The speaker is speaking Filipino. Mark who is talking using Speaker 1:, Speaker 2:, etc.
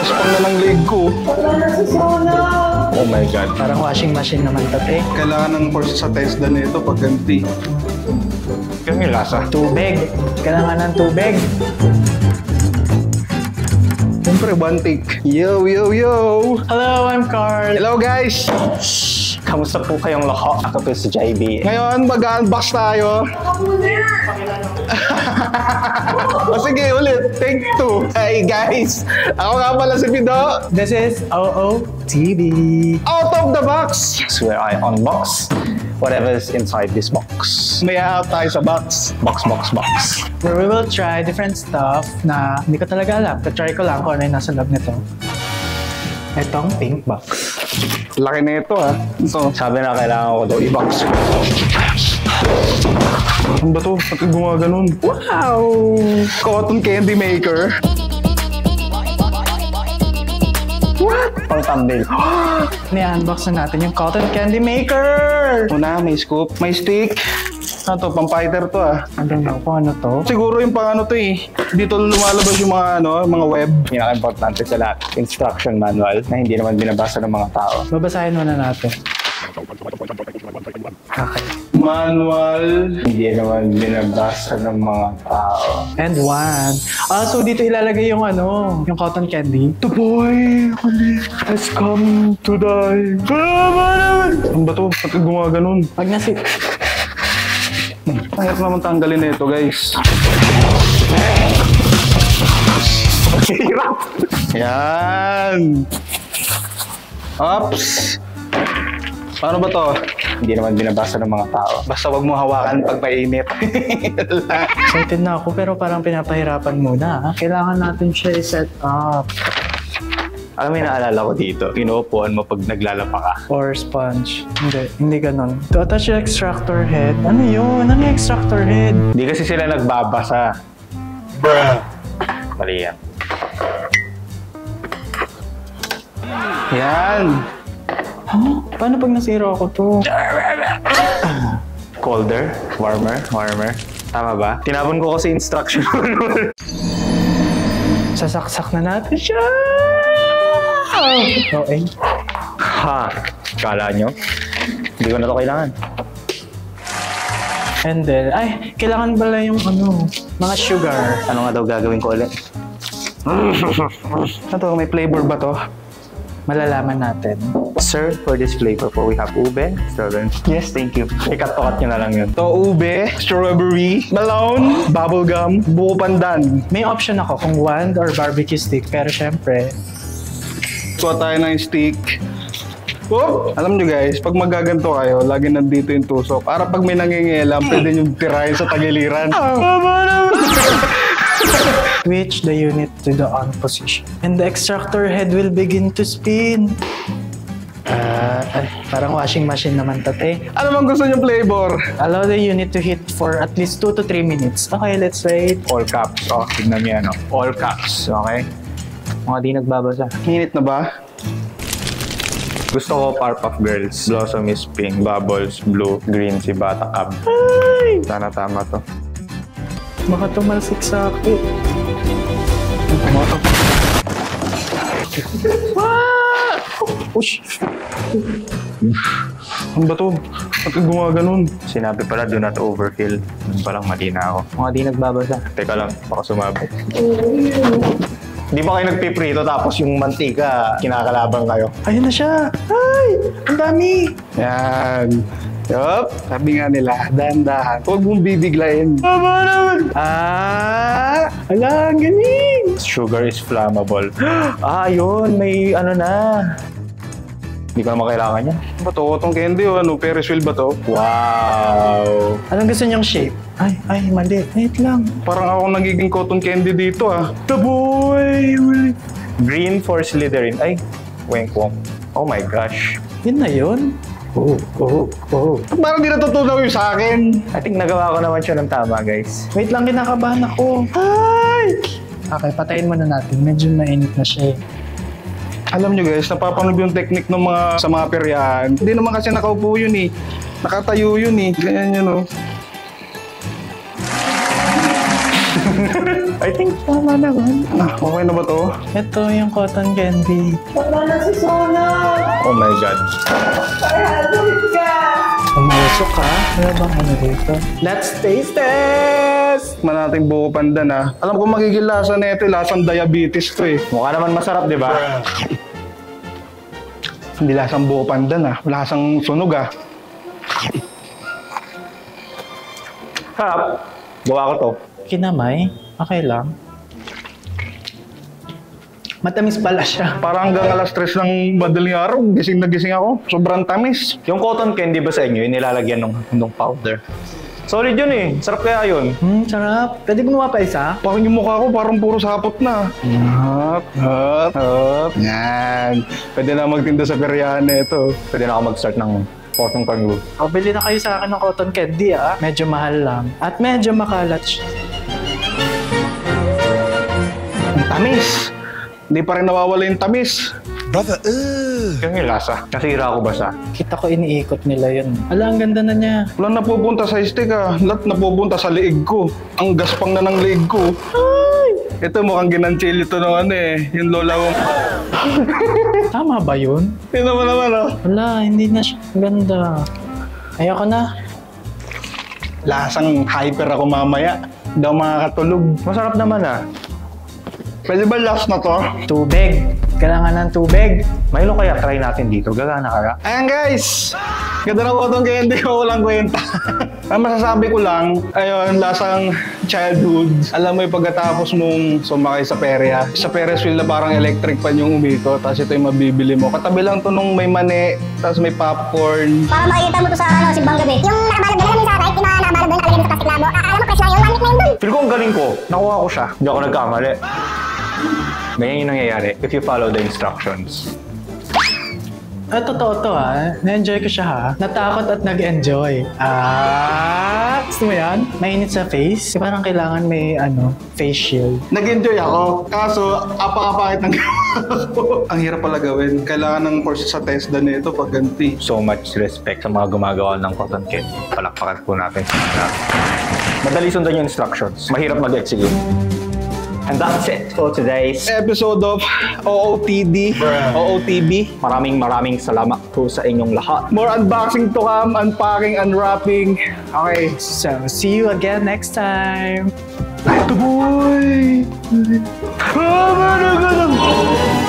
Speaker 1: Gaspang na ng leg ko.
Speaker 2: Wala na si Sona.
Speaker 1: Oh my God.
Speaker 3: Parang washing machine naman to, te.
Speaker 1: Kailangan ng force sa test na nito pag ganti. Ganyan yung lasa.
Speaker 3: Tubig. Kailangan ng tubig.
Speaker 1: Siyempre, one take. Yo, yo, yo!
Speaker 3: Hello, I'm Carl.
Speaker 1: Hello, guys!
Speaker 4: Kamusta po kayong lahat? Ako po si JB.
Speaker 1: Ngayon, mag-unbox tayo. O sige, ulit. Take 2. Hey, guys! Ako nga pala si Pido.
Speaker 3: This is OOTV.
Speaker 1: Out of the box!
Speaker 4: Where I unbox whatever's inside this box.
Speaker 1: May out tayo sa box.
Speaker 4: Box.
Speaker 3: Where we will try different stuff na hindi ko talaga alam. Try ko lang kung ano yung nasa loob nito. Itong pink box.
Speaker 1: Laki na ito, ha? So,
Speaker 4: Sabi na kailangan ko daw i-box.
Speaker 1: ano ba to? Ba't gumaganon?
Speaker 3: Wow!
Speaker 1: Cotton candy maker.
Speaker 4: Pang thumbnail.
Speaker 3: Ni-unbox na natin yung cotton candy maker!
Speaker 1: Una, may scoop. May stick. Ano to? Pang-fighter to, ah.
Speaker 3: I don't know kung ano to.
Speaker 1: Siguro yung pang ano to, eh. Dito lumalabas yung mga, mga web.
Speaker 4: Pinaka-importante sa lahat, instruction manual na hindi naman binabasa ng mga tao.
Speaker 3: Babasahin muna natin. Okay.
Speaker 1: Manual.
Speaker 4: Hindi naman binabasa ng mga tao.
Speaker 3: And one. So dito ilalagay yung yung cotton candy.
Speaker 1: The boy has come to die. Ano ba to? Ba't gumaganon?
Speaker 3: Pag nasi...
Speaker 1: Ang hirap naman tanggalin na ito, guys. Hirap! Yan! Oops! Paano ba to?
Speaker 4: Hindi naman binabasa ng mga tao.
Speaker 1: Basta wag mo hawakan pag mainit.
Speaker 3: Excited na ako pero parang pinapahirapan muna. Kailangan natin siya i-set up.
Speaker 4: Alam mo yung naalala ko dito, inuupuan mo pag naglalapa ka.
Speaker 3: Or sponge. Hindi ganun. To attach yung extractor head. Ano yun? Ano yung extractor head?
Speaker 4: Hindi kasi sila nagbabasa.
Speaker 1: Bruh!
Speaker 4: Mali yan.
Speaker 1: Yan!
Speaker 3: Huh? Paano pag nasira ako to?
Speaker 4: Colder, warmer. Tama ba? Tinapon ko kasi instruction.
Speaker 3: Sasaksak na natin siya! Okay.
Speaker 4: Ha! Kala nyo? Hindi ko na to kailangan.
Speaker 3: And then, kailangan pala yung mga sugar.
Speaker 4: Ano nga daw gagawin ko ulit?
Speaker 1: Ano to? May flavor ba to?
Speaker 3: Malalaman natin.
Speaker 4: Sir, for this flavor po, we have ube, strawberry. Yes, thank you. Ikat-tokat nyo na lang yun.
Speaker 1: To ube, strawberry, melon, bubblegum, buko pandan.
Speaker 3: May option ako kung wand or barbecue stick. Pero syempre,
Speaker 1: Kuha tayo ng stick. Oh! Alam nyo guys, pag magaganto kayo, lagi nandito yung tusok. Para pag may nangingialam, pwede nyo tirahin sa tagiliran.
Speaker 3: switch the unit to the on position. And the extractor head will begin to spin. Parang washing machine naman to, te.
Speaker 1: Ano bang gusto nyo flavor?
Speaker 3: Allow the unit to hit for at least 2 to 3 minutes. Okay, let's wait.
Speaker 4: All caps. Oh, tignan nyo yan. Oh. All caps. Okay? Mga di nagbabasa.
Speaker 1: Hinit na ba?
Speaker 4: Gusto ko Powerpuff Girls. Blossom is pink. Bubbles, blue. Green si Bata Cab.
Speaker 3: Ay!
Speaker 4: Sana tama to.
Speaker 3: Baka tumalsik sa ako. Ush!
Speaker 1: Ano ba to? Ba't ka gumaganon?
Speaker 4: Sinabi pala, do not overfill. Yun palang mali na ako. Mga di nagbabasa. Teka lang, baka sumabit. Di ba kayo nagpiprito tapos yung mantika, kinakalabang kayo?
Speaker 3: Ayun na siya! Ay! Ang dami!
Speaker 1: Yan. Yup. Sabi nga nila, dahan-dahan. Huwag mong bibiglayin.
Speaker 3: Tama naman! Ala, ang galing!
Speaker 4: Sugar is flammable. Yun, may ano na. Hindi ko naman kailangan yan.
Speaker 1: Ano ba to? Itong candy o ano? Ferris wheel ba to?
Speaker 4: Wow!
Speaker 3: Anong gusto niyang shape? Ay, mali. Wait lang.
Speaker 1: Parang ako nagiging cotton candy dito ah.
Speaker 3: The boy will...
Speaker 4: Green for Slytherin. Ay, wink wonk. Oh my gosh.
Speaker 3: Yun na yun? Oh.
Speaker 1: Parang di natutunaw yung sa akin.
Speaker 4: I think nagawa ko naman siya ng tama, guys.
Speaker 3: Wait lang, kinakabahan ako. Ay! Okay, patayin muna natin. Medyo mainit na siya eh.
Speaker 1: Alam nyo guys, napapanood yung technique ng mga sa mga peryahan. Hindi naman kasi nakaupo yun eh. Nakatayo yun eh. Ganyan yun oh.
Speaker 4: I think tama naman.
Speaker 1: Okay na ba to?
Speaker 3: Ito yung cotton candy.
Speaker 4: Oh my God.
Speaker 3: Umusok ka? Wala bang ano dito? Let's taste test!
Speaker 1: Tikman natin buko pandan ha. Alam ko magiging lasa na ito, lasang diabetes to eh.
Speaker 4: Mukha naman masarap, di ba?
Speaker 1: Hindi lasang buko pandan ha. Lasang sunog ha.
Speaker 4: Harap. Gawa ko to.
Speaker 3: Kinamay? Okay lang. Matamis pala siya.
Speaker 1: Parang hanggang alas 3 ng madaling araw, gising na gising ako. Sobrang tamis.
Speaker 4: Yung cotton candy ba sa inyo, yung nilalagyan ng powder? Solid yun eh. Sarap kaya yun.
Speaker 3: Sarap. Pwede gumawa pa isa?
Speaker 1: Parang yung mukha ko, parang puro sapot na. Hop. Yan. Pwede na magtinda sa Periana ito.
Speaker 4: Pwede na ako mag-start ng cotton candy.
Speaker 3: O, bili na kayo sa akin ng cotton candy Medyo mahal lang. At medyo makalat siya.
Speaker 1: Ang tamis. Hindi pa rin nawawala yung tamis.
Speaker 2: Brother,
Speaker 4: Yung lasa. Nasira ko ba sa?
Speaker 3: Kita ko iniikot nila yun. Ala, ang ganda na niya.
Speaker 1: Wala napupunta sa stick lahat napupunta sa liig ko. Ang gaspang na ng liig ko. Ito mukhang ginanchil ito ng yung lola ko.
Speaker 3: Tama ba yun?
Speaker 1: Yun naman
Speaker 3: Wala, hindi na siya ganda. Ayoko na.
Speaker 1: Lasang hyper ako mamaya. Hindi ako makakatulog.
Speaker 4: Masarap naman
Speaker 1: Pwede ba last na to?
Speaker 3: Tubig. Kailangan ng tubig.
Speaker 4: Milo kaya try natin dito. Gagana kaya?
Speaker 1: Ayan guys! Ganda na cotton candy ko, walang kwenta. Ang masasabi ko lang, ayun, lasang childhood. Alam mo yung pagkatapos mong sumakay sa perya. Sa Ferris wheel na parang electric pan yung umiko, tapos ito yung mabibili mo. Katabi lang to nung may mani, tapos may popcorn.
Speaker 5: Para makikita mo to sa simbang gabi. Yung nakabalog na namin sa right, yung mga nakabalog doon, nakalagay sa plastic labo. Alam mo, fresh na yung 1 week na yun doon.
Speaker 4: Feel ko ang galing ko. Nakuha ko siya. Hindi ako nagkamali. Ganyan yung nangyayari if you follow the instructions.
Speaker 3: Totoo to Na-enjoy ko siya Natakot at nag-enjoy. Gusto mo yan? Mainit sa face. Parang kailangan may face shield.
Speaker 1: Nag-enjoy ako, kaso apakapakit ng Ang hirap pala gawin. Kailangan ng course sa TESDA na ito pag ganti.
Speaker 4: So much respect sa mga gumagawa ng cotton candy. Palakpakan po natin sa kanila. Madali sundan yung instructions. Mahirap mag-execute. And that's it for today's
Speaker 1: Episode of OOTD, OOTB.
Speaker 4: maraming salamat po sa inyong lahat.
Speaker 1: More unboxing to come, unpacking, unwrapping. Okay.
Speaker 3: So, see you again next time.
Speaker 1: Ito boy! Ah,